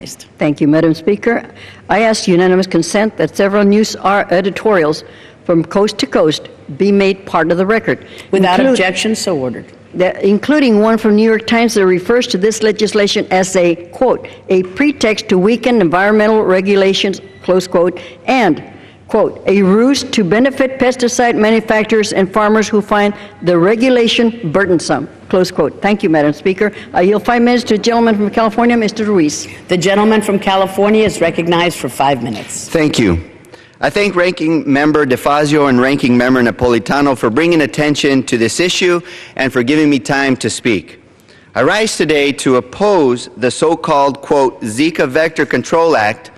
Thank you, Madam Speaker. I ask unanimous consent that several news editorials from coast to coast be made part of the record. Without objection, so ordered. Including one from New York Times that refers to this legislation as a, quote, a pretext to weaken environmental regulations, close quote, and, quote, a ruse to benefit pesticide manufacturers and farmers who find the regulation burdensome, close quote. Thank you, Madam Speaker. I yield 5 minutes to the gentleman from California, Mr. Ruiz. The gentleman from California is recognized for 5 minutes. Thank you. I thank Ranking Member DeFazio and Ranking Member Napolitano for bringing attention to this issue and for giving me time to speak. I rise today to oppose the so-called, quote, Zika Vector Control Act,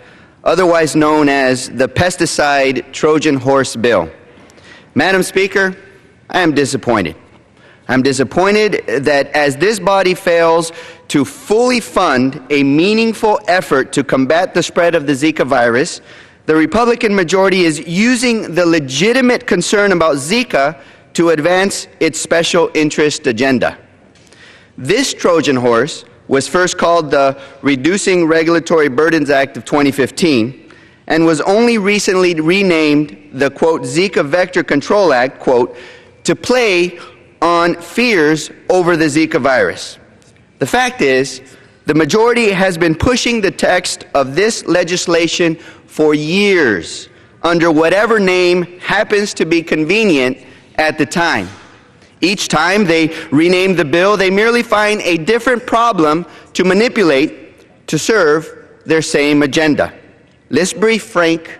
otherwise known as the Pesticide Trojan Horse Bill. Madam Speaker, I am disappointed. I'm disappointed that as this body fails to fully fund a meaningful effort to combat the spread of the Zika virus, the Republican majority is using the legitimate concern about Zika to advance its special interest agenda. This Trojan horse was first called the Reducing Regulatory Burdens Act of 2015 and was only recently renamed the, quote, Zika Vector Control Act, quote, to play on fears over the Zika virus. The fact is, the majority has been pushing the text of this legislation for years under whatever name happens to be convenient at the time. Each time they rename the bill, they merely find a different problem to manipulate to serve their same agenda. Let's be frank,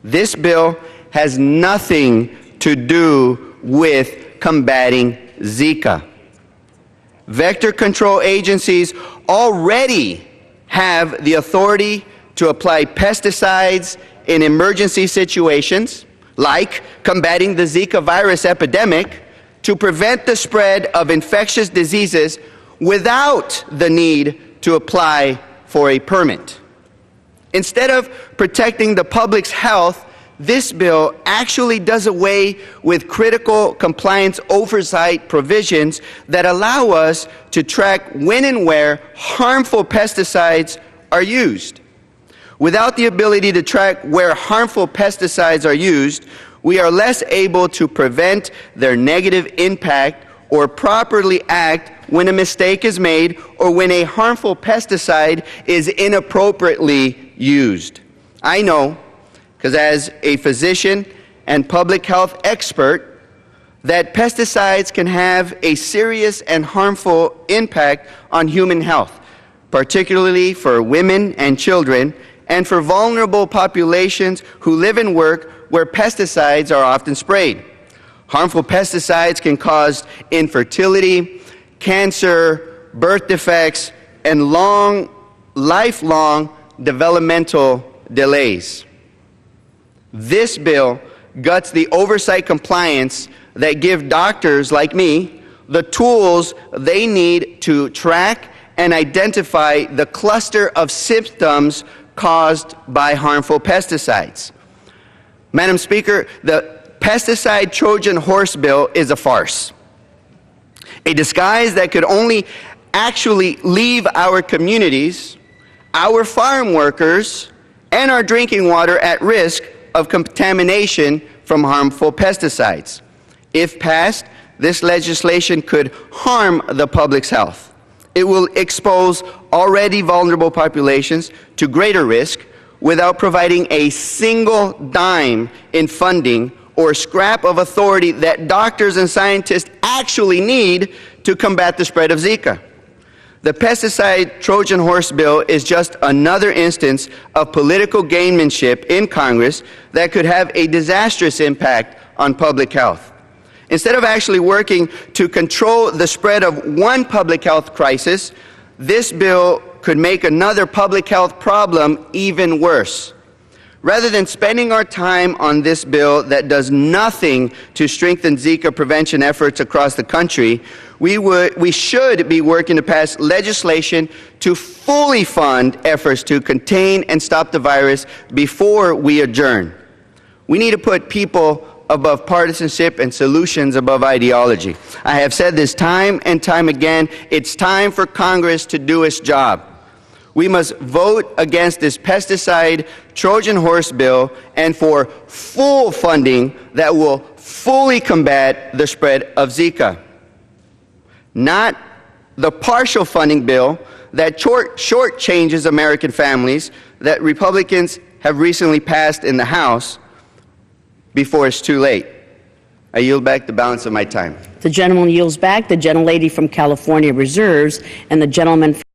this bill has nothing to do with combating Zika. Vector control agencies already have the authority to apply pesticides in emergency situations, like combating the Zika virus epidemic, to prevent the spread of infectious diseases without the need to apply for a permit. Instead of protecting the public's health, this bill actually does away with critical compliance oversight provisions that allow us to track when and where harmful pesticides are used. Without the ability to track where harmful pesticides are used, we are less able to prevent their negative impact or properly act when a mistake is made or when a harmful pesticide is inappropriately used. I know, because as a physician and public health expert, that pesticides can have a serious and harmful impact on human health, particularly for women and children, and for vulnerable populations who live and work where pesticides are often sprayed. Harmful pesticides can cause infertility, cancer, birth defects, and lifelong developmental delays. This bill guts the oversight compliance that give doctors like me the tools they need to track and identify the cluster of symptoms caused by harmful pesticides. Madam Speaker, the pesticide Trojan horse bill is a farce, a disguise that could only actually leave our communities, our farm workers, and our drinking water at risk of contamination from harmful pesticides. If passed, this legislation could harm the public's health. It will expose already vulnerable populations to greater risk without providing a single dime in funding or scrap of authority that doctors and scientists actually need to combat the spread of Zika. The pesticide Trojan horse bill is just another instance of political gamemanship in Congress that could have a disastrous impact on public health. Instead of actually working to control the spread of one public health crisis, this bill could make another public health problem even worse. Rather than spending our time on this bill that does nothing to strengthen Zika prevention efforts across the country, we should be working to pass legislation to fully fund efforts to contain and stop the virus before we adjourn. We need to put people above partisanship and solutions above ideology. I have said this time and time again, it's time for Congress to do its job. We must vote against this pesticide Trojan horse bill and for full funding that will fully combat the spread of Zika. Not the partial funding bill that shortchanges American families that Republicans have recently passed in the House before it's too late. I yield back the balance of my time. The gentleman yields back. The gentlelady from California reserves, and the gentleman